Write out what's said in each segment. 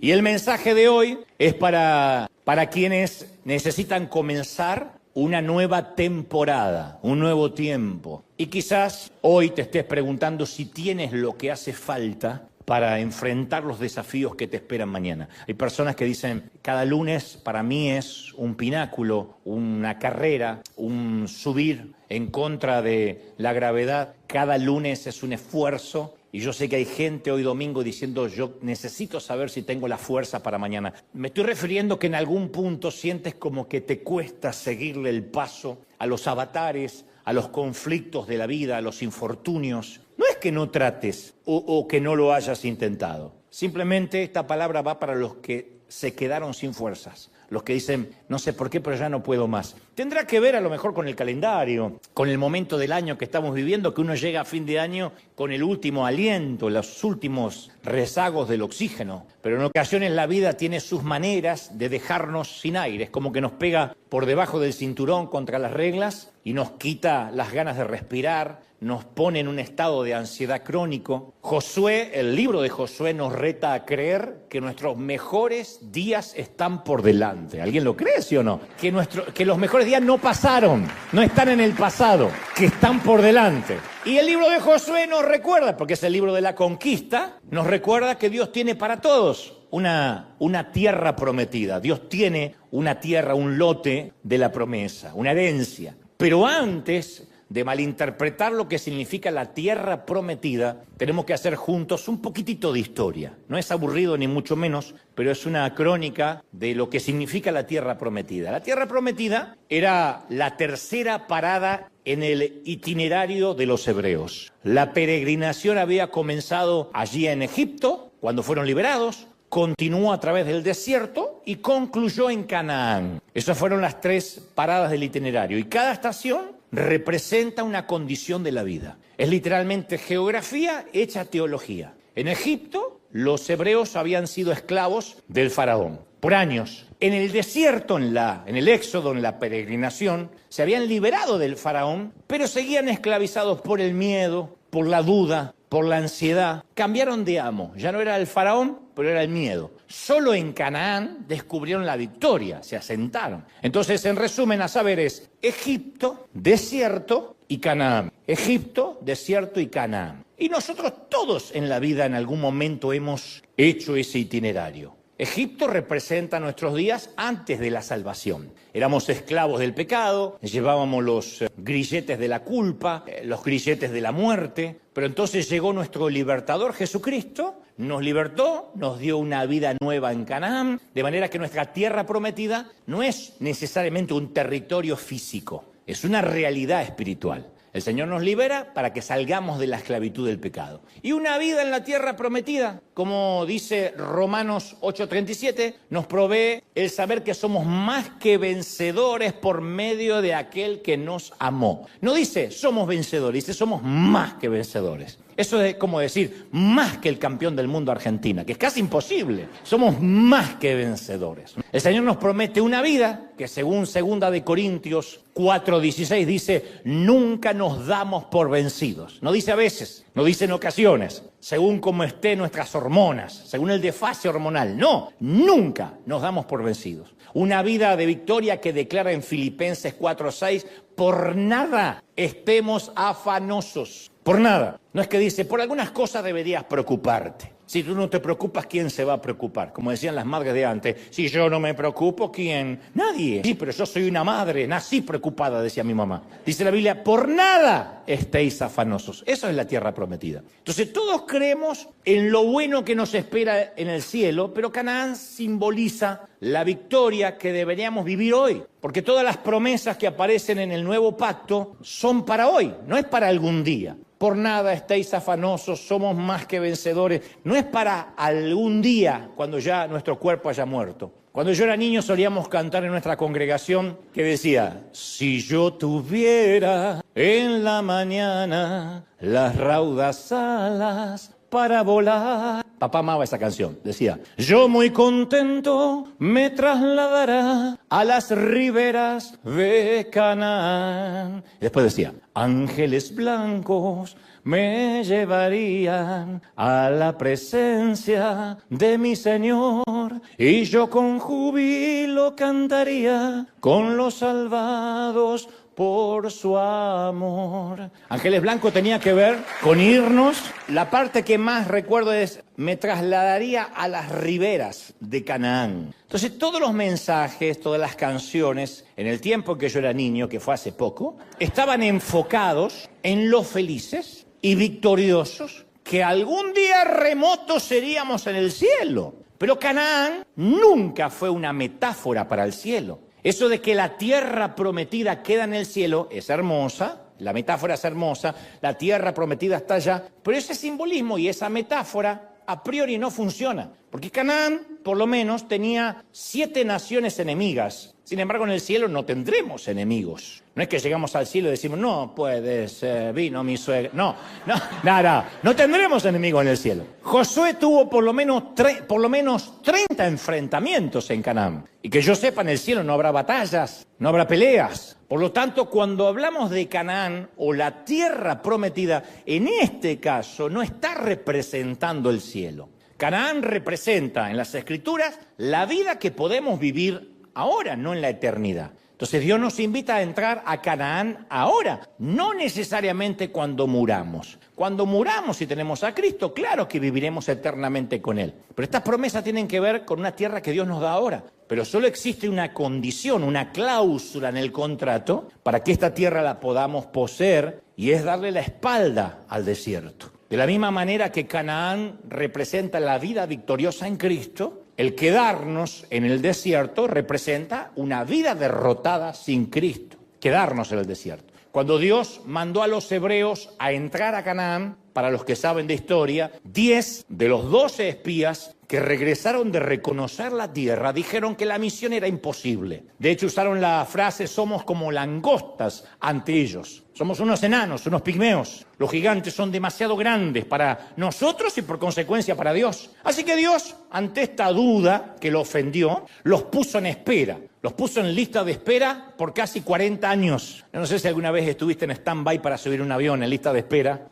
Y el mensaje de hoy es para quienes necesitan comenzar una nueva temporada, un nuevo tiempo. Y quizás hoy te estés preguntando si tienes lo que hace falta para enfrentar los desafíos que te esperan mañana. Hay personas que dicen, cada lunes para mí es un pináculo, una carrera, un subir en contra de la gravedad. Cada lunes es un esfuerzo. Y yo sé que hay gente hoy domingo diciendo, yo necesito saber si tengo la fuerza para mañana. Me estoy refiriendo que en algún punto sientes como que te cuesta seguirle el paso a los avatares, a los conflictos de la vida, a los infortunios. No es que no trates o que no lo hayas intentado. Simplemente esta palabra va para los que se quedaron sin fuerzas. Los que dicen, no sé por qué, pero ya no puedo más. Tendrá que ver a lo mejor con el calendario, con el momento del año que estamos viviendo, que uno llega a fin de año con el último aliento, los últimos rezagos del oxígeno. Pero en ocasiones la vida tiene sus maneras de dejarnos sin aire. Es como que nos pega por debajo del cinturón contra las reglas y nos quita las ganas de respirar, nos pone en un estado de ansiedad crónico. Josué, el libro de Josué nos reta a creer que nuestros mejores días están por delante. ¿Alguien lo cree, sí o no? Que los mejores días no pasaron, no están en el pasado, que están por delante. Y el libro de Josué nos recuerda, porque es el libro de la conquista, nos recuerda que Dios tiene para todos una tierra prometida. Dios tiene una tierra, un lote de la promesa, una herencia. Pero antes de malinterpretar lo que significa la tierra prometida, tenemos que hacer juntos un poquitito de historia. No es aburrido ni mucho menos, pero es una crónica de lo que significa la tierra prometida. La tierra prometida era la tercera parada en el itinerario de los hebreos. La peregrinación había comenzado allí en Egipto, cuando fueron liberados, continuó a través del desierto y concluyó en Canaán. Esas fueron las 3 paradas del itinerario. Y cada estación representa una condición de la vida. Es literalmente geografía hecha teología. En Egipto, los hebreos habían sido esclavos del faraón por años. En el desierto, en el éxodo, en la peregrinación, se habían liberado del faraón, pero seguían esclavizados por el miedo, por la duda, por la ansiedad. Cambiaron de amo. Ya no era el faraón, pero era el miedo. Solo en Canaán descubrieron la victoria, se asentaron. Entonces, en resumen, a saber es Egipto, desierto y Canaán. Egipto, desierto y Canaán. Y nosotros todos en la vida en algún momento hemos hecho ese itinerario. Egipto representa nuestros días antes de la salvación. Éramos esclavos del pecado, llevábamos los grilletes de la culpa, los grilletes de la muerte, pero entonces llegó nuestro libertador Jesucristo, nos libertó, nos dio una vida nueva en Canaán, de manera que nuestra tierra prometida no es necesariamente un territorio físico, es una realidad espiritual. El Señor nos libera para que salgamos de la esclavitud del pecado. Y una vida en la tierra prometida, como dice Romanos 8:37, nos provee el saber que somos más que vencedores por medio de aquel que nos amó. No dice somos vencedores, dice somos más que vencedores. Eso es como decir más que el campeón del mundo Argentina, que es casi imposible. Somos más que vencedores. El Señor nos promete una vida que según 2 de Corintios 4:16 dice, nunca nos damos por vencidos. No dice a veces, no dice en ocasiones, según cómo estén nuestras hormonas, según el desfase hormonal. No, nunca nos damos por vencidos. Una vida de victoria que declara en Filipenses 4:6, por nada estemos afanosos. Por nada. No es que dice, por algunas cosas deberías preocuparte. Si tú no te preocupas, ¿quién se va a preocupar? Como decían las madres de antes, si yo no me preocupo, ¿quién? Nadie. Sí, pero yo soy una madre, nací preocupada, decía mi mamá. Dice la Biblia, por nada estéis afanosos. Eso es la tierra prometida. Entonces todos creemos en lo bueno que nos espera en el cielo, pero Canaán simboliza la victoria que deberíamos vivir hoy. Porque todas las promesas que aparecen en el nuevo pacto son para hoy, no es para algún día. Por nada estéis afanosos, somos más que vencedores. No es para algún día cuando ya nuestro cuerpo haya muerto. Cuando yo era niño solíamos cantar en nuestra congregación que decía, si yo tuviera en la mañana las raudas alas para volar. Papá amaba esa canción, decía, yo muy contento me trasladará a las riberas de Canaán. Y después decía, ángeles blancos me llevarían a la presencia de mi Señor. y yo con júbilo cantaría con los salvados por su amor. Ángeles Blanco tenía que ver con irnos. La parte que más recuerdo es, me trasladaría a las riberas de Canaán. Entonces todos los mensajes, todas las canciones, en el tiempo en que yo era niño, que fue hace poco, estaban enfocados en lo felices y victoriosos que algún día remoto seríamos en el cielo. Pero Canaán nunca fue una metáfora para el cielo. Eso de que la tierra prometida queda en el cielo es hermosa, la metáfora es hermosa, la tierra prometida está allá, pero ese simbolismo y esa metáfora a priori no funciona, porque Canaán por lo menos tenía 7 naciones enemigas. Sin embargo, en el cielo no tendremos enemigos. No es que llegamos al cielo y decimos, no, pues vino mi suegra. No, nada, no tendremos enemigos en el cielo. Josué tuvo por lo menos 30 enfrentamientos en Canaán. Y que yo sepa, en el cielo no habrá batallas, no habrá peleas. Por lo tanto, cuando hablamos de Canaán o la tierra prometida, en este caso no está representando el cielo. Canaán representa en las Escrituras la vida que podemos vivir ahora, no en la eternidad. Entonces Dios nos invita a entrar a Canaán ahora, no necesariamente cuando muramos. Cuando muramos y tenemos a Cristo, claro que viviremos eternamente con Él. Pero estas promesas tienen que ver con una tierra que Dios nos da ahora. Pero solo existe una condición, una cláusula en el contrato para que esta tierra la podamos poseer, y es darle la espalda al desierto. De la misma manera que Canaán representa la vida victoriosa en Cristo, el quedarnos en el desierto representa una vida derrotada sin Cristo. Quedarnos en el desierto. Cuando Dios mandó a los hebreos a entrar a Canaán, para los que saben de historia, 10 de los 12 espías que regresaron de reconocer la tierra dijeron que la misión era imposible. De hecho, usaron la frase, somos como langostas ante ellos. Somos unos enanos, unos pigmeos. Los gigantes son demasiado grandes para nosotros y por consecuencia para Dios. Así que Dios, ante esta duda que lo ofendió, los puso en espera. Los puso en lista de espera por casi 40 años. Yo no sé si alguna vez estuviste en stand-by para subir un avión en lista de espera.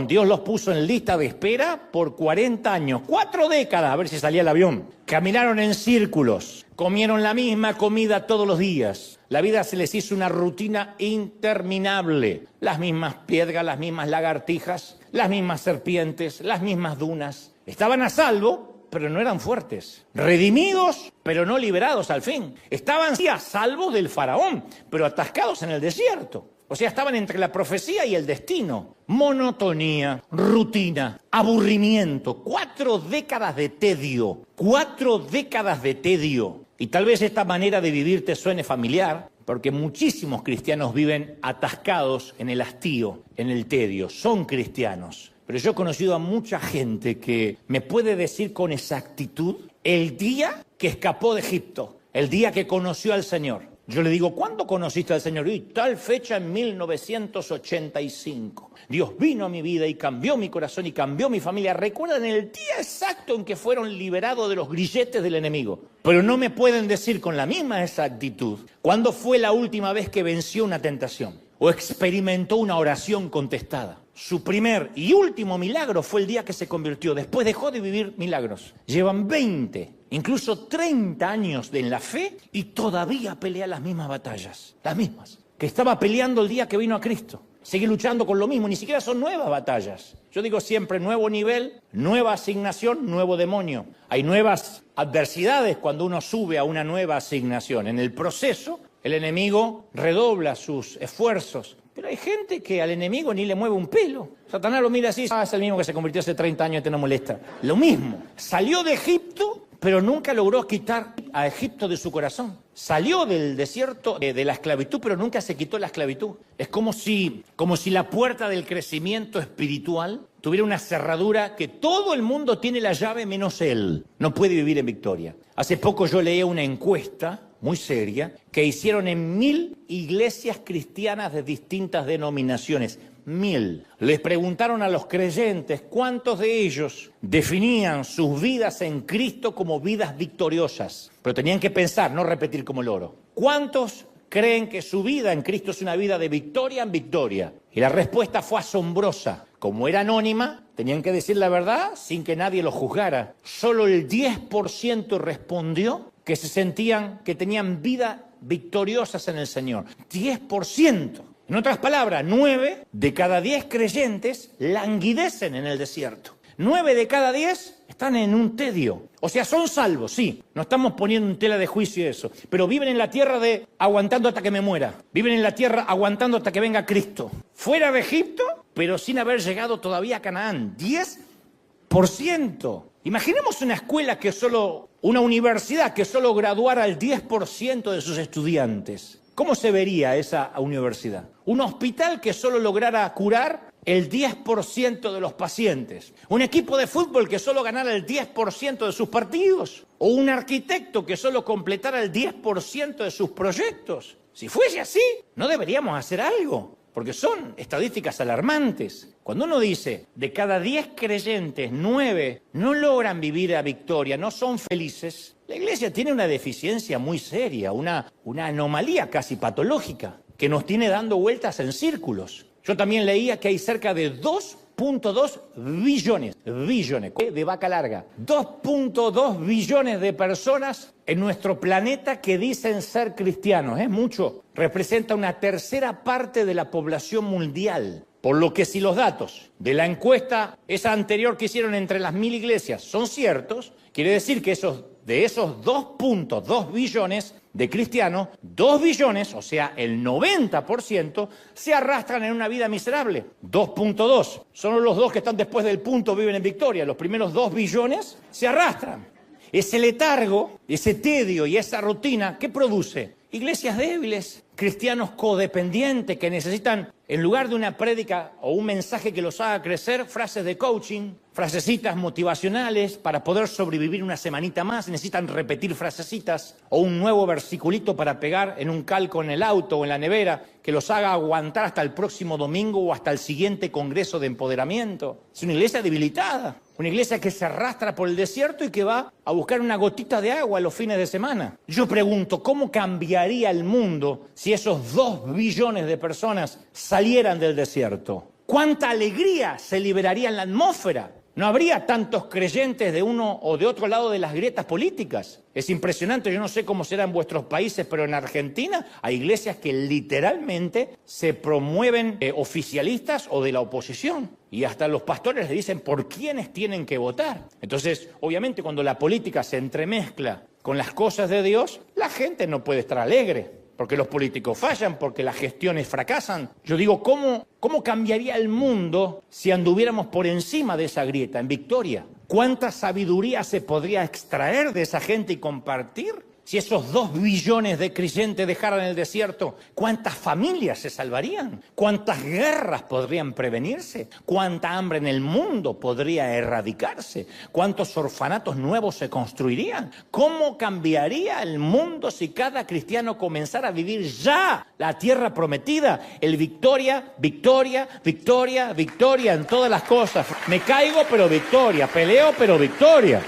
Dios los puso en lista de espera por 40 años, 4 décadas, a ver si salía el avión. Caminaron en círculos, comieron la misma comida todos los días. La vida se les hizo una rutina interminable. Las mismas piedras, las mismas lagartijas, las mismas serpientes, las mismas dunas. Estaban a salvo, pero no eran fuertes. Redimidos, pero no liberados al fin. Estaban sí a salvo del faraón, pero atascados en el desierto. O sea, estaban entre la profecía y el destino. Monotonía, rutina, aburrimiento. 4 décadas de tedio. 4 décadas de tedio. Y tal vez esta manera de vivir te suene familiar, porque muchísimos cristianos viven atascados en el hastío, en el tedio. Son cristianos. Pero yo he conocido a mucha gente que me puede decir con exactitud el día que escapó de Egipto, el día que conoció al Señor. Yo le digo, ¿cuándo conociste al Señor? Y tal fecha en 1985. Dios vino a mi vida y cambió mi corazón y cambió mi familia. ¿Recuerdan el día exacto en que fueron liberados de los grilletes del enemigo? Pero no me pueden decir con la misma exactitud cuándo fue la última vez que venció una tentación o experimentó una oración contestada. Su primer y último milagro fue el día que se convirtió. Después dejó de vivir milagros. Llevan 20, incluso 30 años en la fe y todavía pelea las mismas batallas. Las mismas. Que estaba peleando el día que vino a Cristo. Sigue luchando con lo mismo. Ni siquiera son nuevas batallas. Yo digo siempre nuevo nivel, nueva asignación, nuevo demonio. Hay nuevas adversidades cuando uno sube a una nueva asignación. En el proceso, el enemigo redobla sus esfuerzos. Pero hay gente que al enemigo ni le mueve un pelo. Satanás lo mira así, es el mismo que se convirtió hace 30 años y te no molesta. Lo mismo. Salió de Egipto, pero nunca logró quitar a Egipto de su corazón. Salió del desierto de la esclavitud, pero nunca se quitó la esclavitud. Es como si la puerta del crecimiento espiritual tuviera una cerradura que todo el mundo tiene la llave menos él. No puede vivir en victoria. Hace poco yo leí una encuesta muy seria, que hicieron en 1000 iglesias cristianas de distintas denominaciones. 1000. Les preguntaron a los creyentes cuántos de ellos definían sus vidas en Cristo como vidas victoriosas. Pero tenían que pensar, no repetir como loro. ¿Cuántos creen que su vida en Cristo es una vida de victoria en victoria? Y la respuesta fue asombrosa. Como era anónima, tenían que decir la verdad sin que nadie los juzgara. Solo el 10% respondió que se sentían que tenían vida victoriosas en el Señor. 10%. En otras palabras, 9 de cada 10 creyentes languidecen en el desierto. 9 de cada 10 están en un tedio. O sea, son salvos, sí. No estamos poniendo en tela de juicio eso. Pero viven en la tierra de aguantando hasta que me muera. Viven en la tierra aguantando hasta que venga Cristo. Fuera de Egipto, pero sin haber llegado todavía a Canaán. 10%. Imaginemos una escuela una universidad que solo graduara el 10% de sus estudiantes. ¿Cómo se vería esa universidad? Un hospital que solo lograra curar el 10% de los pacientes. Un equipo de fútbol que solo ganara el 10% de sus partidos. O un arquitecto que solo completara el 10% de sus proyectos. Si fuese así, ¿no deberíamos hacer algo? Porque son estadísticas alarmantes. Cuando uno dice, de cada 10 creyentes, 9 no logran vivir a victoria, no son felices, la iglesia tiene una deficiencia muy seria, una anomalía casi patológica, que nos tiene dando vueltas en círculos. Yo también leía que hay cerca de 2.2 billones de vaca larga, 2.2 billones de personas en nuestro planeta que dicen ser cristianos. Es mucho, representa una tercera parte de la población mundial. Por lo que si los datos de la encuesta, esa anterior que hicieron entre las 1000 iglesias, son ciertos, quiere decir que de esos 2.2 billones de cristianos, 2 billones, o sea, el 90%, se arrastran en una vida miserable. 2.2. Solo los 2 que están después del punto viven en victoria. Los primeros 2 billones se arrastran. Ese letargo, ese tedio y esa rutina, ¿qué produce? Iglesias débiles, cristianos codependientes que necesitan, en lugar de una prédica o un mensaje que los haga crecer, frases de coaching, frasecitas motivacionales para poder sobrevivir una semanita más. Necesitan repetir frasecitas o un nuevo versiculito para pegar en un calco en el auto o en la nevera que los haga aguantar hasta el próximo domingo o hasta el siguiente congreso de empoderamiento. Es una iglesia debilitada, una iglesia que se arrastra por el desierto y que va a buscar una gotita de agua los fines de semana. Yo pregunto, ¿cómo cambiaría el mundo si esos 2 billones de personas salieran del desierto? ¿Cuánta alegría se liberaría en la atmósfera? No habría tantos creyentes de uno o de otro lado de las grietas políticas. Es impresionante, yo no sé cómo será en vuestros países, pero en Argentina hay iglesias que literalmente se promueven oficialistas o de la oposición. Y hasta los pastores les dicen por quiénes tienen que votar. Entonces, obviamente, cuando la política se entremezcla con las cosas de Dios, la gente no puede estar alegre. Porque los políticos fallan, porque las gestiones fracasan. Yo digo, ¿cómo cambiaría el mundo si anduviéramos por encima de esa grieta, en victoria? ¿Cuánta sabiduría se podría extraer de esa gente y compartir? Si esos 2 billones de creyentes dejaran el desierto, ¿cuántas familias se salvarían? ¿Cuántas guerras podrían prevenirse? ¿Cuánta hambre en el mundo podría erradicarse? ¿Cuántos orfanatos nuevos se construirían? ¿Cómo cambiaría el mundo si cada cristiano comenzara a vivir ya la tierra prometida? El victoria, victoria, victoria, victoria en todas las cosas. Me caigo, pero victoria. Peleo, pero victoria.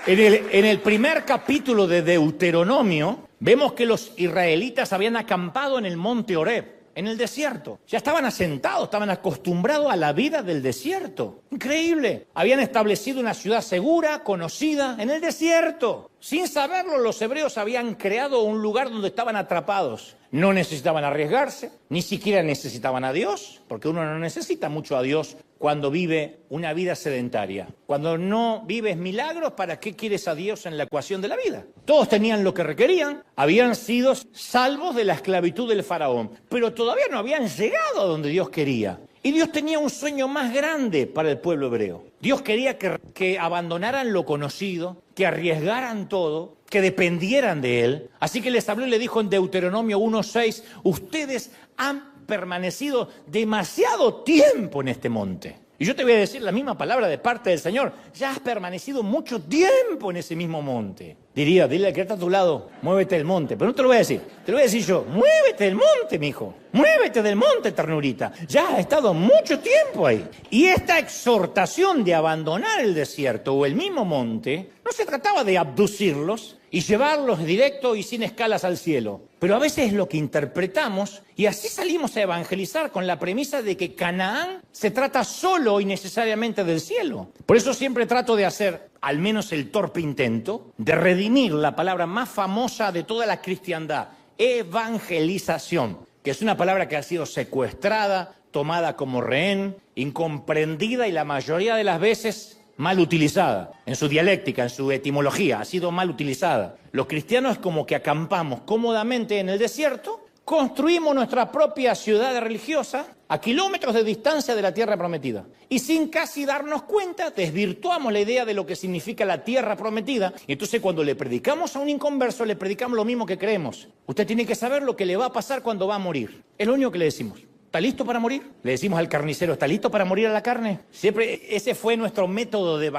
En el primer capítulo de Deuteronomio, vemos que los israelitas habían acampado en el monte Horeb, en el desierto. Ya estaban asentados, estaban acostumbrados a la vida del desierto. Increíble. Habían establecido una ciudad segura, conocida, en el desierto. Sin saberlo, los hebreos habían creado un lugar donde estaban atrapados. No necesitaban arriesgarse, ni siquiera necesitaban a Dios, porque uno no necesita mucho a Dios cuando vive una vida sedentaria. Cuando no vives milagros, ¿para qué quieres a Dios en la ecuación de la vida? Todos tenían lo que requerían, habían sido salvos de la esclavitud del faraón, pero todavía no habían llegado a donde Dios quería. Y Dios tenía un sueño más grande para el pueblo hebreo. Dios quería que abandonaran lo conocido, que arriesgaran todo, que dependieran de Él. Así que les habló y le dijo en Deuteronomio 1:6, ustedes han permanecido demasiado tiempo en este monte. Y yo te voy a decir la misma palabra de parte del Señor, ya has permanecido mucho tiempo en ese mismo monte. Diría, dile al que está a tu lado, muévete del monte. Pero no te lo voy a decir. Te lo voy a decir yo, muévete del monte, mijo. Muévete del monte, ternurita. Ya has estado mucho tiempo ahí. Y esta exhortación de abandonar el desierto o el mismo monte, no se trataba de abducirlos y llevarlos directo y sin escalas al cielo. Pero a veces es lo que interpretamos y así salimos a evangelizar con la premisa de que Canaán se trata solo y necesariamente del cielo. Por eso siempre trato de hacer, al menos el torpe intento, de redimir la palabra más famosa de toda la cristiandad, evangelización, que es una palabra que ha sido secuestrada, tomada como rehén, incomprendida y la mayoría de las veces mal utilizada. En su dialéctica, en su etimología, ha sido mal utilizada. Los cristianos como que acampamos cómodamente en el desierto, construimos nuestra propia ciudad religiosa a kilómetros de distancia de la tierra prometida. Y sin casi darnos cuenta, desvirtuamos la idea de lo que significa la tierra prometida. Y entonces cuando le predicamos a un inconverso, le predicamos lo mismo que creemos. Usted tiene que saber lo que le va a pasar cuando va a morir. Es lo único que le decimos. ¿Está listo para morir? Le decimos al carnicero, ¿está listo para morir a la carne? Siempre ese fue nuestro método de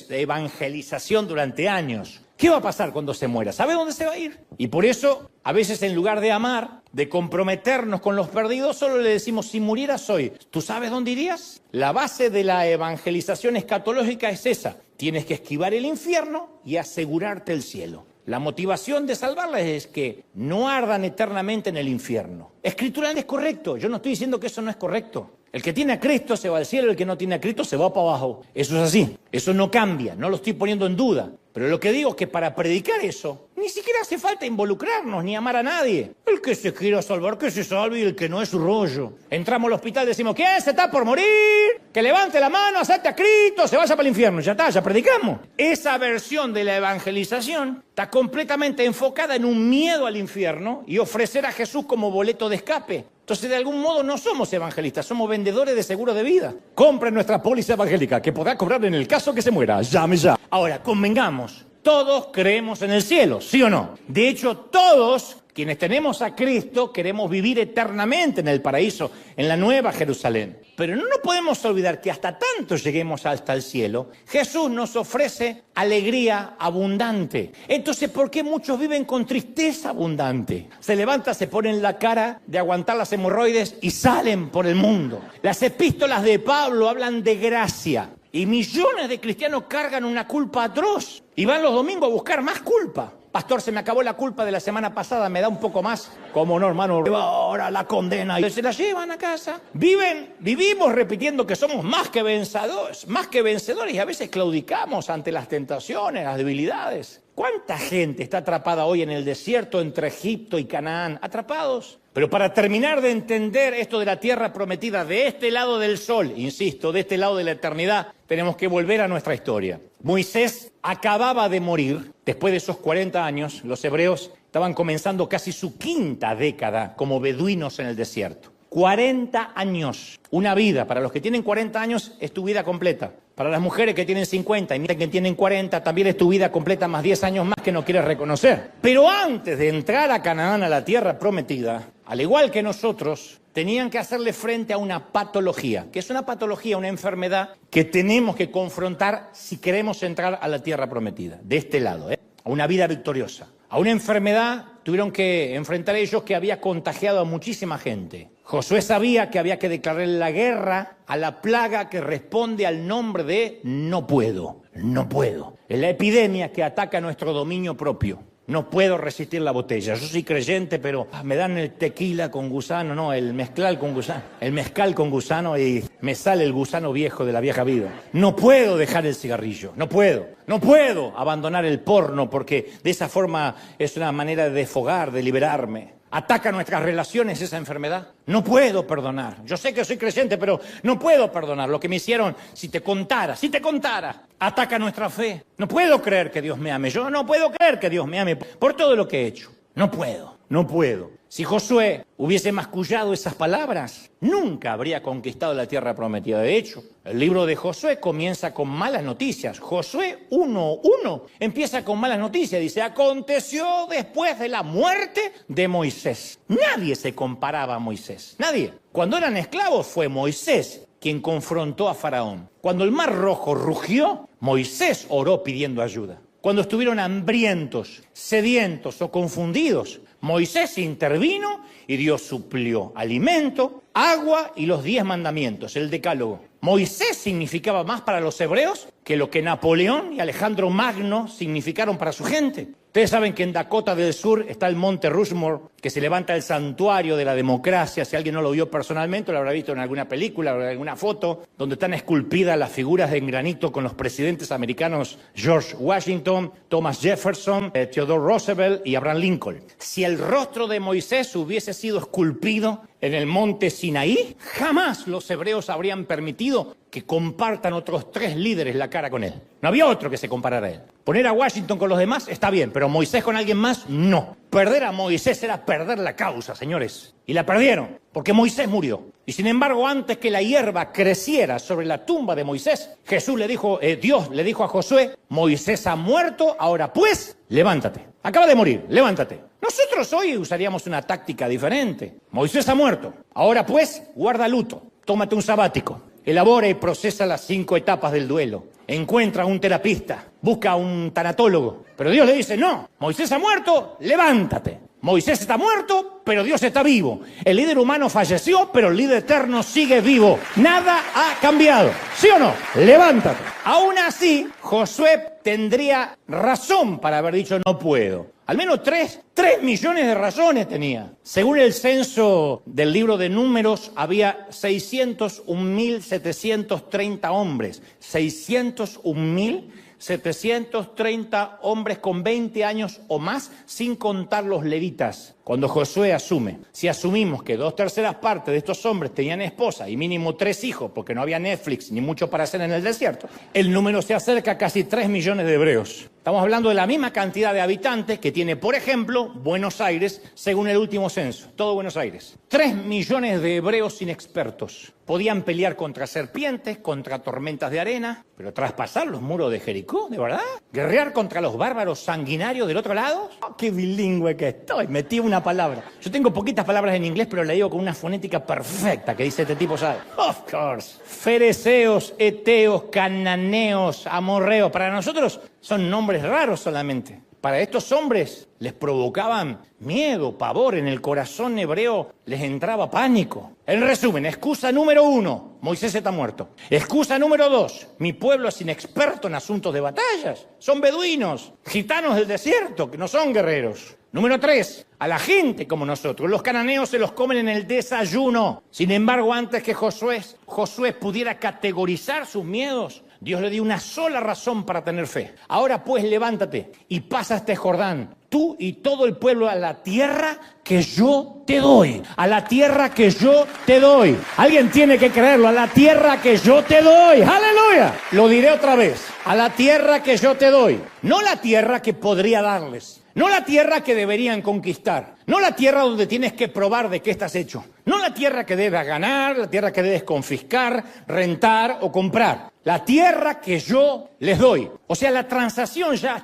evangelización durante años. ¿Qué va a pasar cuando se muera? ¿Sabe dónde se va a ir? Y por eso, a veces en lugar de amar, de comprometernos con los perdidos, solo le decimos, si murieras hoy, ¿tú sabes dónde irías? La base de la evangelización escatológica es esa. Tienes que esquivar el infierno y asegurarte el cielo. La motivación de salvarlas es que no ardan eternamente en el infierno. Escritural es correcto, yo no estoy diciendo que eso no es correcto. El que tiene a Cristo se va al cielo, el que no tiene a Cristo se va para abajo. Eso es así, eso no cambia, no lo estoy poniendo en duda. Pero lo que digo es que para predicar eso, ni siquiera hace falta involucrarnos ni amar a nadie. El que se quiera salvar, que se salve, y el que no es su rollo. Entramos al hospital y decimos, ¿quién se está por morir? Que levante la mano, acepte a Cristo, se vaya para el infierno. Ya está, ya predicamos. Esa versión de la evangelización está completamente enfocada en un miedo al infierno y ofrecer a Jesús como boleto de escape. Entonces, de algún modo, no somos evangelistas, somos vendedores de seguros de vida. Compren nuestra póliza evangélica, que podrá cobrar en el caso que se muera. Llame ya. Ahora, convengamos, todos creemos en el cielo, ¿sí o no? De hecho, todos quienes tenemos a Cristo queremos vivir eternamente en el paraíso, en la nueva Jerusalén. Pero no nos podemos olvidar que hasta tanto lleguemos hasta el cielo, Jesús nos ofrece alegría abundante. Entonces, ¿por qué muchos viven con tristeza abundante? Se levantan, se ponen la cara de aguantar las hemorroides y salen por el mundo. Las epístolas de Pablo hablan de gracia. Y millones de cristianos cargan una culpa atroz y van los domingos a buscar más culpa. Pastor, se me acabó la culpa de la semana pasada, me da un poco más. ¿Cómo no, hermano? Ahora la condena. Y se la llevan a casa. Vivimos repitiendo que somos más que vencedores y a veces claudicamos ante las tentaciones, las debilidades. ¿Cuánta gente está atrapada hoy en el desierto entre Egipto y Canaán? Atrapados. Pero para terminar de entender esto de la tierra prometida de este lado del sol, insisto, de este lado de la eternidad, tenemos que volver a nuestra historia. Moisés acababa de morir. Después de esos 40 años, los hebreos estaban comenzando casi su quinta década como beduinos en el desierto. 40 años, una vida. Para los que tienen 40 años es tu vida completa. Para las mujeres que tienen 50 y miren que tienen 40, también es tu vida completa más 10 años más que no quieres reconocer. Pero antes de entrar a Canaán, a la tierra prometida, al igual que nosotros, tenían que hacerle frente a una patología. ¿Qué es una patología? Una enfermedad que tenemos que confrontar si queremos entrar a la tierra prometida. De este lado, a una vida victoriosa. A una enfermedad tuvieron que enfrentar ellos que había contagiado a muchísima gente. Josué sabía que había que declarar la guerra a la plaga que responde al nombre de no puedo, no puedo. Es la epidemia que ataca nuestro dominio propio. No puedo resistir la botella. Yo soy creyente, pero me dan el tequila con gusano, no, el mezcal con gusano. El mezcal con gusano y me sale el gusano viejo de la vieja vida. No puedo dejar el cigarrillo, no puedo. No puedo abandonar el porno porque de esa forma es una manera de desfogar, de liberarme. ¿Ataca nuestras relaciones esa enfermedad? No puedo perdonar. Yo sé que soy creyente, pero no puedo perdonar lo que me hicieron. Si te contara. Ataca nuestra fe. No puedo creer que Dios me ame. Yo no puedo creer que Dios me ame por todo lo que he hecho. No puedo. Si Josué hubiese mascullado esas palabras, nunca habría conquistado la tierra prometida. De hecho, el libro de Josué comienza con malas noticias. Josué 1:1 empieza con malas noticias. Dice, aconteció después de la muerte de Moisés. Nadie se comparaba a Moisés. Nadie. Cuando eran esclavos fue Moisés quien confrontó a Faraón. Cuando el mar rojo rugió, Moisés oró pidiendo ayuda. cuando estuvieron hambrientos, sedientos o confundidos, Moisés intervino y Dios suplió alimento, agua y los 10 mandamientos, el decálogo. Moisés significaba más para los hebreos que lo que Napoleón y Alejandro Magno significaron para su gente. Ustedes saben que en Dakota del Sur está el monte Rushmore, que se levanta el santuario de la democracia. Si alguien no lo vio personalmente, lo habrá visto en alguna película o en alguna foto, donde están esculpidas las figuras en granito con los presidentes americanos George Washington, Thomas Jefferson, Theodore Roosevelt y Abraham Lincoln. Si el rostro de Moisés hubiese sido esculpido en el monte Sinaí, jamás los hebreos habrían permitido que compartan otros 3 líderes la cara con él. No había otro que se comparara a él. Poner a Washington con los demás está bien, pero Moisés con alguien más, no. Perder a Moisés era perder la causa, señores. Y la perdieron, porque Moisés murió. Y sin embargo, antes que la hierba creciera sobre la tumba de Moisés, Dios le dijo a Josué, Moisés ha muerto, ahora pues, levántate. Acaba de morir, levántate. Nosotros hoy usaríamos una táctica diferente. Moisés ha muerto, ahora pues, guarda luto, tómate un sabático. Elabora y procesa las 5 etapas del duelo. Encuentra a un terapista, busca a un tanatólogo. Pero Dios le dice, no, Moisés ha muerto, levántate. Moisés está muerto, pero Dios está vivo. El líder humano falleció, pero el líder eterno sigue vivo. Nada ha cambiado. ¿Sí o no? Levántate. Aún así, Josué tendría razón para haber dicho no puedo. Al menos 3 millones de razones tenía. Según el censo del libro de Números, había 601.730 hombres. 601.730 hombres con 20 años o más, sin contar los levitas. Cuando Josué asume, si asumimos que 2/3 partes de estos hombres tenían esposa y mínimo 3 hijos, porque no había Netflix ni mucho para hacer en el desierto, el número se acerca a casi 3 millones de hebreos. Estamos hablando de la misma cantidad de habitantes que tiene, por ejemplo, Buenos Aires, según el último censo, todo Buenos Aires. 3 millones de hebreos inexpertos. Podían pelear contra serpientes, contra tormentas de arena, pero traspasar los muros de Jericó, ¿de verdad? ¿Guerrear contra los bárbaros sanguinarios del otro lado? ¡Oh, qué bilingüe que estoy! Metí una palabra. Yo tengo poquitas palabras en inglés, pero la digo con una fonética perfecta, que dice este tipo, ¿sabe? Of course. Fereceos, eteos, cananeos, amorreos. Para nosotros son nombres raros solamente. Para estos hombres les provocaban miedo, pavor, en el corazón hebreo les entraba pánico. En resumen, excusa número 1, Moisés está muerto. Excusa número 2, mi pueblo es inexperto en asuntos de batallas. Son beduinos, gitanos del desierto, que no son guerreros. Número 3, a la gente como nosotros, los cananeos se los comen en el desayuno. Sin embargo, antes que Josué pudiera categorizar sus miedos, Dios le dio una sola razón para tener fe. Ahora pues levántate y pasa este Jordán, tú y todo el pueblo, a la tierra que yo te doy. A la tierra que yo te doy. Alguien tiene que creerlo, a la tierra que yo te doy. ¡Aleluya! Lo diré otra vez, a la tierra que yo te doy. No la tierra que podría darles. No la tierra que deberían conquistar. No la tierra donde tienes que probar de qué estás hecho. No la tierra que debes ganar, la tierra que debes confiscar, rentar o comprar. La tierra que yo les doy. O sea, la transacción ya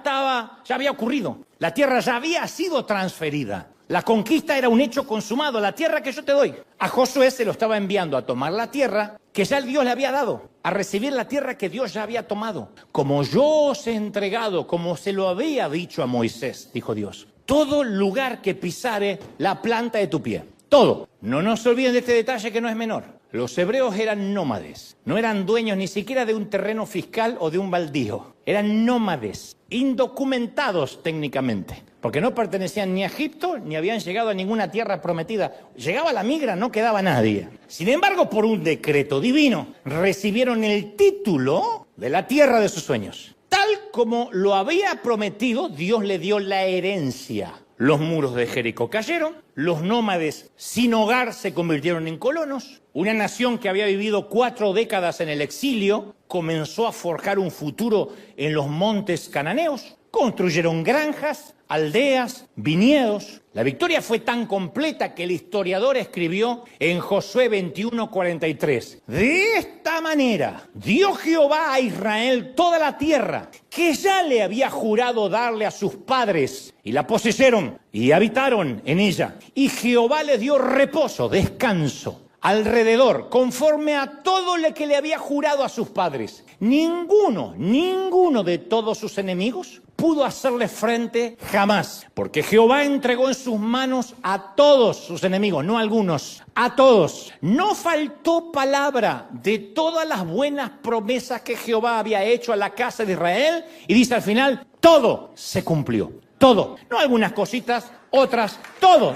había ocurrido. La tierra ya había sido transferida. La conquista era un hecho consumado, la tierra que yo te doy. A Josué se lo estaba enviando a tomar la tierra que ya Dios le había dado, a recibir la tierra que Dios ya había tomado. Como yo os he entregado, como se lo había dicho a Moisés, dijo Dios, todo lugar que pisare la planta de tu pie, todo. No nos olviden de este detalle que no es menor. Los hebreos eran nómades, no eran dueños ni siquiera de un terreno fiscal o de un baldío. Eran nómades, indocumentados técnicamente, porque no pertenecían ni a Egipto ni habían llegado a ninguna tierra prometida. Llegaba la migra, no quedaba nadie. Sin embargo, por un decreto divino, recibieron el título de la tierra de sus sueños. Tal como lo había prometido, Dios le dio la herencia. Los muros de Jericó cayeron, los nómades sin hogar se convirtieron en colonos. Una nación que había vivido 4 décadas en el exilio comenzó a forjar un futuro en los montes cananeos. Construyeron granjas, aldeas, viñedos. La victoria fue tan completa que el historiador escribió en Josué 21:43. De esta manera dio Jehová a Israel toda la tierra que ya le había jurado darle a sus padres, y la poseyeron y habitaron en ella. Y Jehová les dio reposo, descanso, alrededor, conforme a todo lo que le había jurado a sus padres. Ninguno de todos sus enemigos pudo hacerle frente jamás, porque Jehová entregó en sus manos a todos sus enemigos, no a algunos, a todos. No faltó palabra de todas las buenas promesas que Jehová había hecho a la casa de Israel, y dice al final, todo se cumplió, todo. No algunas cositas, otras, todo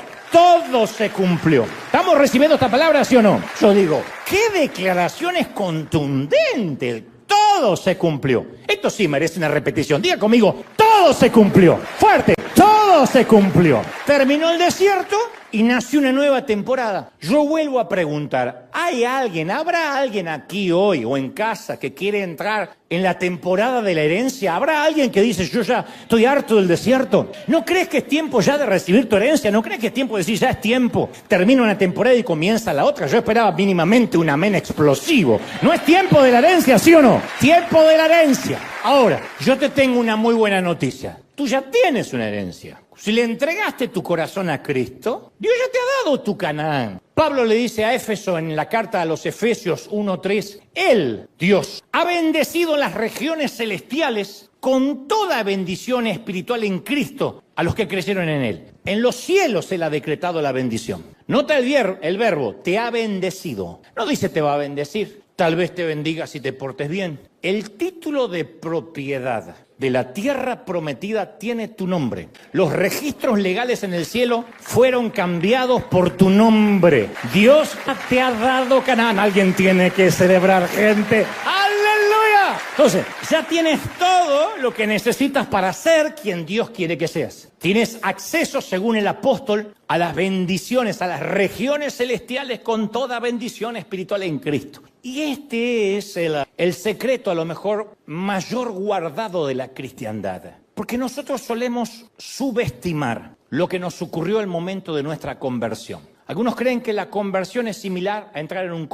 se cumplió. ¿Estamos recibiendo esta palabra, sí o no? Yo digo, qué declaraciones contundentes. Todo se cumplió. Esto sí merece una repetición. Diga conmigo, todo se cumplió. Fuerte, todo se cumplió. Terminó el desierto y nació una nueva temporada. Yo vuelvo a preguntar, ¿habrá alguien aquí hoy o en casa que quiere entrar en la temporada de la herencia? ¿Habrá alguien que dice, yo ya estoy harto del desierto? ¿No crees que es tiempo ya de recibir tu herencia? ¿No crees que es tiempo de decir, ya es tiempo? Termina una temporada y comienza la otra. Yo esperaba mínimamente un amén explosivo. ¿No es tiempo de la herencia, sí o no? Tiempo de la herencia. Ahora, yo te tengo una muy buena noticia. Tú ya tienes una herencia. Si le entregaste tu corazón a Cristo, Dios ya te ha dado tu Canaán. Pablo le dice a Éfeso en la carta a los Efesios 1:3, Él, Dios, ha bendecido las regiones celestiales con toda bendición espiritual en Cristo a los que creyeron en Él. En los cielos Él ha decretado la bendición. Nota el verbo, te ha bendecido. No dice te va a bendecir, tal vez te bendiga si te portes bien. El título de propiedad de la tierra prometida tiene tu nombre. Los registros legales en el cielo fueron cambiados por tu nombre. Dios te ha dado Canaán. Alguien tiene que celebrar, gente. ¡Aleluya! Entonces, ya tienes todo lo que necesitas para ser quien Dios quiere que seas. Tienes acceso, según el apóstol, a las bendiciones, a las regiones celestiales con toda bendición espiritual en Cristo. Y este es el secreto, a lo mejor, mayor guardado de la cristiandad. Porque nosotros solemos subestimar lo que nos ocurrió al momento de nuestra conversión. Algunos creen que la conversión es similar a entrar en un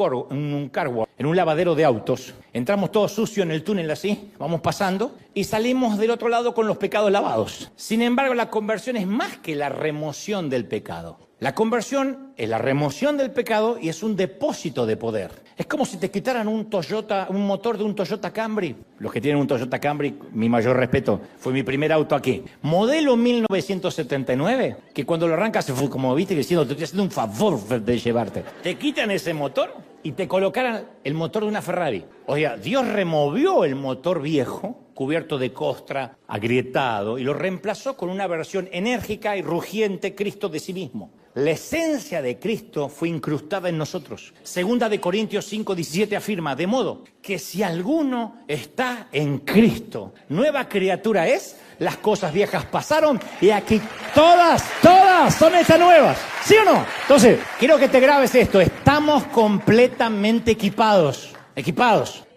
car wash, en un lavadero de autos. Entramos todos sucios en el túnel así, vamos pasando, y salimos del otro lado con los pecados lavados. Sin embargo, la conversión es más que la remoción del pecado. La conversión es la remoción del pecado y es un depósito de poder. Es como si te quitaran un motor de un Toyota Camry. Los que tienen un Toyota Camry, mi mayor respeto, fue mi primer auto aquí. Modelo 1979, que cuando lo arrancas se fue como, viste, diciendo, te estoy haciendo un favor de llevarte. Te quitan ese motor y te colocaran el motor de una Ferrari. O sea, Dios removió el motor viejo, cubierto de costra, agrietado, y lo reemplazó con una versión enérgica y rugiente, Cristo de sí mismo. La esencia de Cristo fue incrustada en nosotros. Segunda de Corintios 5:17 afirma, de modo que si alguno está en Cristo, nueva criatura es, las cosas viejas pasaron y aquí todas son hechas nuevas. ¿Sí o no? Entonces, quiero que te grabes esto, estamos completamente equipados.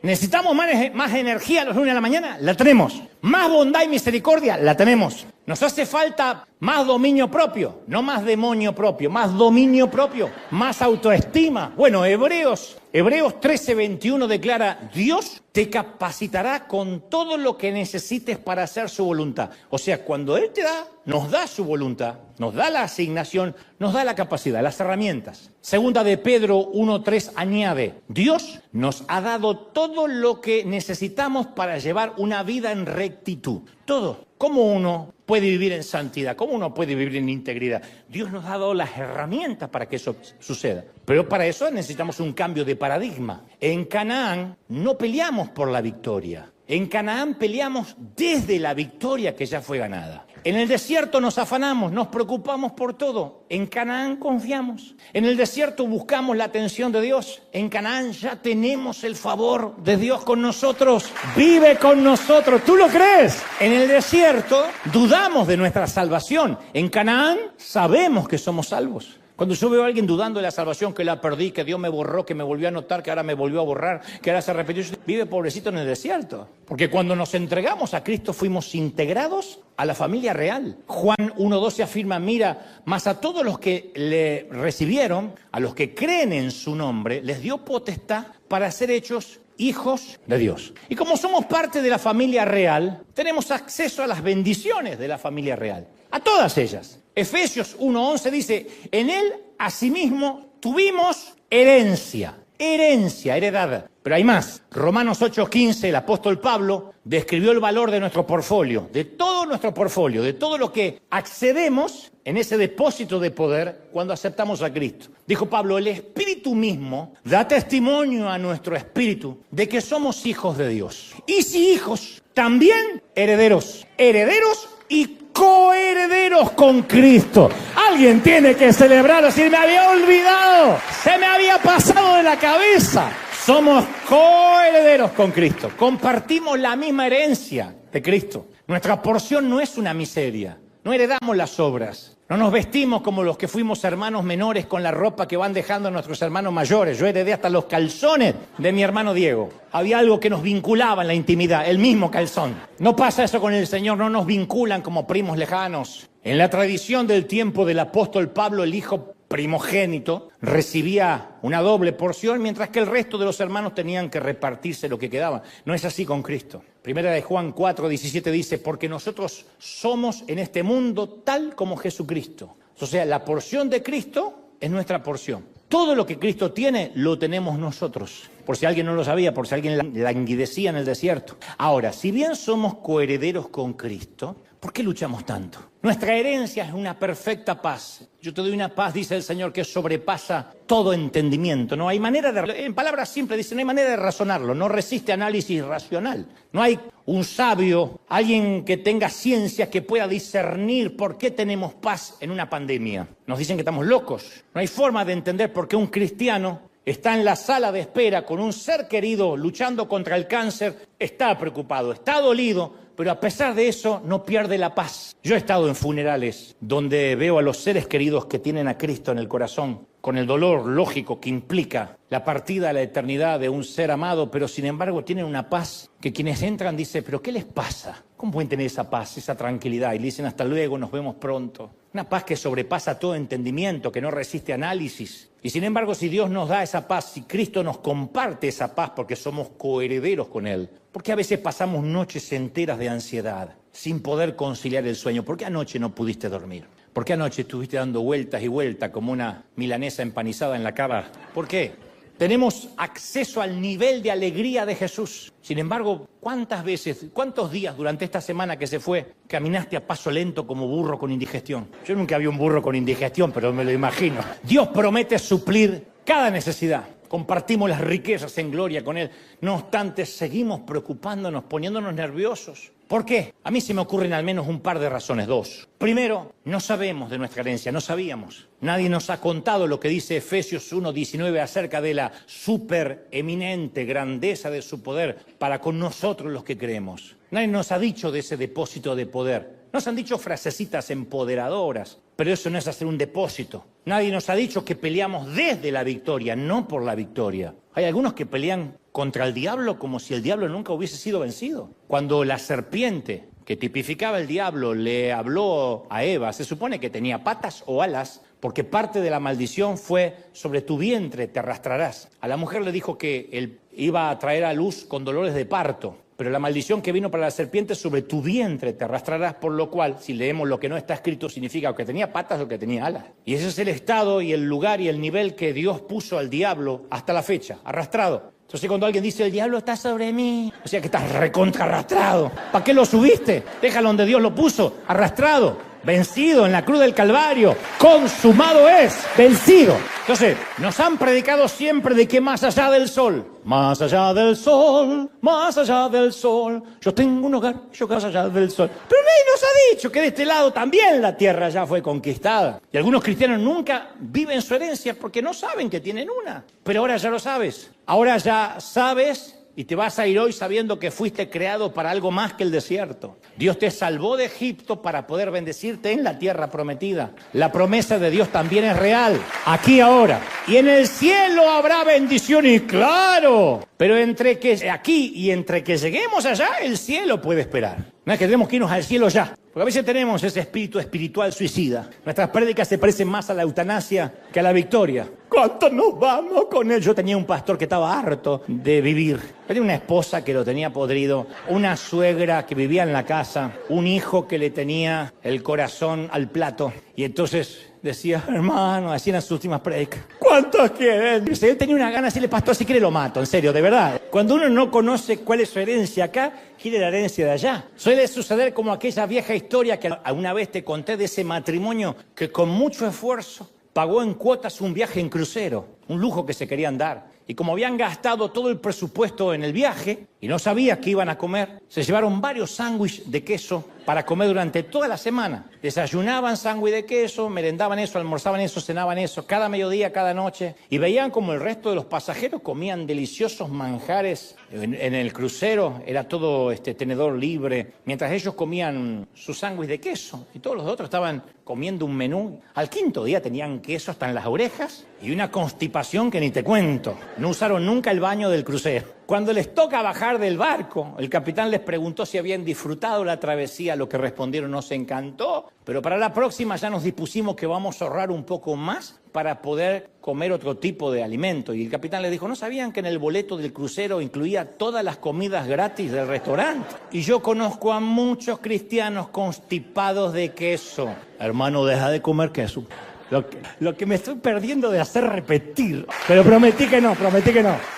¿Necesitamos más energía a los lunes de la mañana? La tenemos. ¿Más bondad y misericordia? La tenemos. Nos hace falta más dominio propio, no más demonio propio, más dominio propio, más autoestima. Bueno, Hebreos 13:21 declara, Dios te capacitará con todo lo que necesites para hacer su voluntad. O sea, cuando Él te da, nos da su voluntad, nos da la asignación, nos da la capacidad, las herramientas. Segunda de Pedro 1:3 añade, Dios nos ha dado todo lo que necesitamos para llevar una vida en rectitud. Todo. ¿Cómo uno puede vivir en santidad? ¿Cómo uno puede vivir en integridad? Dios nos ha dado las herramientas para que eso suceda. Pero para eso necesitamos un cambio de paradigma. En Canaán no peleamos por la victoria. En Canaán peleamos desde la victoria que ya fue ganada. En el desierto nos afanamos, nos preocupamos por todo. En Canaán confiamos. En el desierto buscamos la atención de Dios. En Canaán ya tenemos el favor de Dios con nosotros. Vive con nosotros. ¿Tú lo crees? En el desierto dudamos de nuestra salvación. En Canaán sabemos que somos salvos. Cuando yo veo a alguien dudando de la salvación, que la perdí, que Dios me borró, que me volvió a anotar, que ahora me volvió a borrar, que ahora se repitió, vive pobrecito en el desierto. Porque cuando nos entregamos a Cristo fuimos integrados a la familia real. Juan 1:12 afirma, mira, mas a todos los que le recibieron, a los que creen en su nombre, les dio potestad para ser hechos hijos de Dios. Y como somos parte de la familia real, tenemos acceso a las bendiciones de la familia real. A todas ellas. Efesios 1:11 dice, en Él asimismo tuvimos herencia, heredad. Pero hay más. Romanos 8:15, el apóstol Pablo describió el valor de nuestro portfolio, de todo nuestro portfolio, de todo lo que accedemos en ese depósito de poder cuando aceptamos a Cristo. Dijo Pablo, el Espíritu mismo da testimonio a nuestro espíritu de que somos hijos de Dios. Y si hijos, también herederos. Herederos y coherederos con Cristo. Alguien tiene que celebrar, así me había olvidado, se me había pasado de la cabeza. Somos coherederos con Cristo, compartimos la misma herencia de Cristo. Nuestra porción no es una miseria, no heredamos las obras. No nos vestimos como los que fuimos hermanos menores con la ropa que van dejando nuestros hermanos mayores. Yo heredé hasta los calzones de mi hermano Diego. Había algo que nos vinculaba en la intimidad, el mismo calzón. No pasa eso con el Señor, no nos vinculan como primos lejanos. En la tradición del tiempo del apóstol Pablo, el hijo primogénito recibía una doble porción, mientras que el resto de los hermanos tenían que repartirse lo que quedaba. No es así con Cristo. Primera de Juan 4:17 dice, porque nosotros somos en este mundo tal como Jesucristo. O sea, la porción de Cristo es nuestra porción. Todo lo que Cristo tiene, lo tenemos nosotros. Por si alguien no lo sabía, por si alguien languidecía en el desierto. Ahora, si bien somos coherederos con Cristo, ¿por qué luchamos tanto? Nuestra herencia es una perfecta paz. Yo te doy una paz, dice el Señor, que sobrepasa todo entendimiento. No hay manera de, en palabras simples dice, no hay manera de razonarlo, no resiste análisis racional. No hay un sabio, alguien que tenga ciencia que pueda discernir por qué tenemos paz en una pandemia. Nos dicen que estamos locos. No hay forma de entender por qué un cristiano está en la sala de espera con un ser querido luchando contra el cáncer, está preocupado, está dolido, pero a pesar de eso no pierde la paz. Yo he estado en funerales donde veo a los seres queridos que tienen a Cristo en el corazón, con el dolor lógico que implica la partida a la eternidad de un ser amado, pero sin embargo tienen una paz que quienes entran dicen, ¿pero qué les pasa? ¿Cómo pueden tener esa paz, esa tranquilidad? Y le dicen, hasta luego, nos vemos pronto. Una paz que sobrepasa todo entendimiento, que no resiste análisis. Y sin embargo, si Dios nos da esa paz, si Cristo nos comparte esa paz porque somos coherederos con Él, ¿por qué a veces pasamos noches enteras de ansiedad sin poder conciliar el sueño? ¿Por qué anoche no pudiste dormir? ¿Por qué anoche estuviste dando vueltas y vueltas como una milanesa empanizada en la cama? ¿Por qué? Tenemos acceso al nivel de alegría de Jesús. Sin embargo, ¿cuántas veces, cuántos días durante esta semana que se fue, caminaste a paso lento como burro con indigestión? Yo nunca vi un burro con indigestión, pero me lo imagino. Dios promete suplir cada necesidad. Compartimos las riquezas en gloria con Él. No obstante, seguimos preocupándonos, poniéndonos nerviosos. ¿Por qué? A mí se me ocurren al menos un par de razones, dos. Primero, no sabemos de nuestra herencia, no sabíamos. Nadie nos ha contado lo que dice Efesios 1:19 acerca de la supereminente grandeza de su poder para con nosotros los que creemos. Nadie nos ha dicho de ese depósito de poder. Nos han dicho frasecitas empoderadoras, pero eso no es hacer un depósito. Nadie nos ha dicho que peleamos desde la victoria, no por la victoria. Hay algunos que pelean contra el diablo como si el diablo nunca hubiese sido vencido. Cuando la serpiente, que tipificaba el diablo, le habló a Eva, se supone que tenía patas o alas, porque parte de la maldición fue sobre tu vientre te arrastrarás. A la mujer le dijo que él iba a traer a luz con dolores de parto. Pero la maldición que vino para la serpiente sobre tu vientre te arrastrarás, por lo cual, si leemos lo que no está escrito, significa o que tenía patas o que tenía alas. Y ese es el estado y el lugar y el nivel que Dios puso al diablo hasta la fecha, arrastrado. Entonces cuando alguien dice, el diablo está sobre mí, o sea que estás recontra arrastrado. ¿Para qué lo subiste? Déjalo donde Dios lo puso, arrastrado. Vencido en la cruz del Calvario, consumado es, vencido. Entonces, nos han predicado siempre de que más allá del sol, más allá del sol, más allá del sol, yo tengo un hogar, yo más allá del sol. Pero nadie nos ha dicho que de este lado también la tierra ya fue conquistada. Y algunos cristianos nunca viven su herencia porque no saben que tienen una. Pero ahora ya lo sabes. Ahora ya sabes. Y te vas a ir hoy sabiendo que fuiste creado para algo más que el desierto. Dios te salvó de Egipto para poder bendecirte en la tierra prometida. La promesa de Dios también es real, aquí ahora. Y en el cielo habrá bendición, y claro. Pero entre que aquí y entre que lleguemos allá, el cielo puede esperar. No es que tenemos que irnos al cielo ya. Porque a veces tenemos ese espíritu espiritual suicida. Nuestras prédicas se parecen más a la eutanasia que a la victoria. ¿Cuánto nos vamos con él? Yo tenía un pastor que estaba harto de vivir. Tenía una esposa que lo tenía podrido, una suegra que vivía en la casa, un hijo que le tenía el corazón al plato. Y entonces decía, hermano, así en las últimas predicas, ¿cuántos quieren? Él tenía una gana, decirle, pastor, si quiere lo mato, en serio, de verdad. Cuando uno no conoce cuál es su herencia acá, quiere la herencia de allá. Suele suceder como aquella vieja historia que alguna vez te conté de ese matrimonio que con mucho esfuerzo pagó en cuotas un viaje en crucero, un lujo que se querían dar. Y como habían gastado todo el presupuesto en el viaje y no sabían qué iban a comer, se llevaron varios sándwiches de queso para comer durante toda la semana. Desayunaban sándwich de queso, merendaban eso, almorzaban eso, cenaban eso, cada mediodía, cada noche. Y veían como el resto de los pasajeros comían deliciosos manjares en el crucero. Era todo tenedor libre, mientras ellos comían su sándwich de queso. Y todos los otros estaban comiendo un menú. Al quinto día tenían queso hasta en las orejas y una constipación que ni te cuento. No usaron nunca el baño del crucero. Cuando les toca bajar del barco, el capitán les preguntó si habían disfrutado la travesía, a lo que respondieron nos encantó, pero para la próxima ya nos dispusimos que vamos a ahorrar un poco más para poder comer otro tipo de alimento. Y el capitán les dijo, ¿no sabían que en el boleto del crucero incluía todas las comidas gratis del restaurante? Y yo conozco a muchos cristianos constipados de queso. Hermano, deja de comer queso. Lo que me estoy perdiendo de hacer repetir. Pero prometí que no.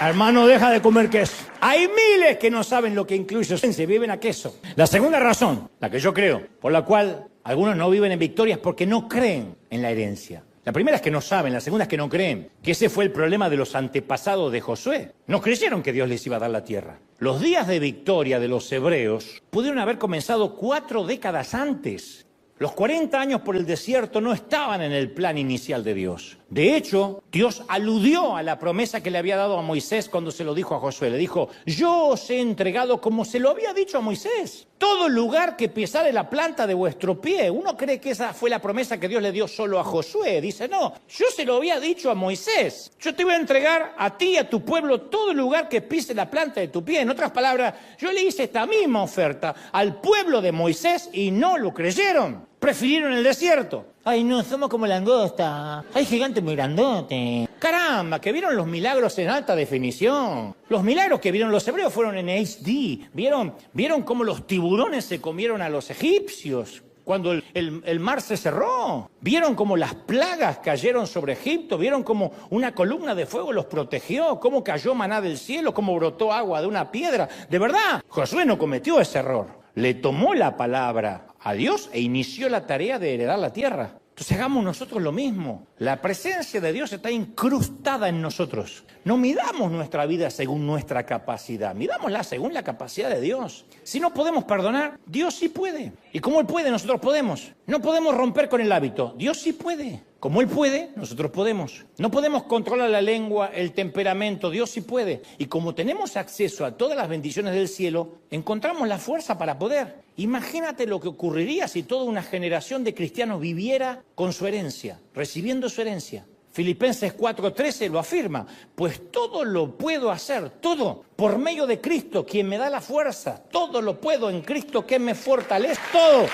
Hermano, deja de comer queso. Hay miles que no saben lo que incluye, se viven a queso. La segunda razón, la que yo creo, por la cual algunos no viven en victoria es porque no creen en la herencia. La primera es que no saben, la segunda es que no creen. Que ese fue el problema de los antepasados de Josué. No creyeron que Dios les iba a dar la tierra. Los días de victoria de los hebreos pudieron haber comenzado 4 décadas antes. Los 40 años por el desierto no estaban en el plan inicial de Dios. De hecho, Dios aludió a la promesa que le había dado a Moisés cuando se lo dijo a Josué. Le dijo, yo os he entregado como se lo había dicho a Moisés. Todo lugar que pisare la planta de vuestro pie. Uno cree que esa fue la promesa que Dios le dio solo a Josué. Dice, no, yo se lo había dicho a Moisés. Yo te voy a entregar a ti y a tu pueblo todo lugar que pise la planta de tu pie. En otras palabras, yo le hice esta misma oferta al pueblo de Moisés y no lo creyeron. Prefirieron el desierto. Ay, no, somos como langosta. Hay gigantes muy grandotes. Caramba, que vieron los milagros en alta definición. Los milagros que vieron los hebreos fueron en HD. Vieron cómo los tiburones se comieron a los egipcios cuando el mar se cerró. Vieron cómo las plagas cayeron sobre Egipto. Vieron cómo una columna de fuego los protegió. Cómo cayó maná del cielo. Cómo brotó agua de una piedra. De verdad, Josué no cometió ese error. Le tomó la palabra a Dios e inició la tarea de heredar la tierra. Entonces hagamos nosotros lo mismo. La presencia de Dios está incrustada en nosotros. No midamos nuestra vida según nuestra capacidad. Midámosla según la capacidad de Dios. Si no podemos perdonar, Dios sí puede. Y como Él puede, nosotros podemos. No podemos romper con el hábito. Dios sí puede. Como Él puede, nosotros podemos. No podemos controlar la lengua, el temperamento. Dios sí puede. Y como tenemos acceso a todas las bendiciones del cielo, encontramos la fuerza para poder. Imagínate lo que ocurriría si toda una generación de cristianos viviera con su herencia, recibiendo su herencia. Filipenses 4:13 lo afirma, pues todo lo puedo hacer, todo, por medio de Cristo, quien me da la fuerza. Todo lo puedo en Cristo que me fortalece, todo.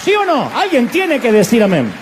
¿Sí o no? Alguien tiene que decir amén.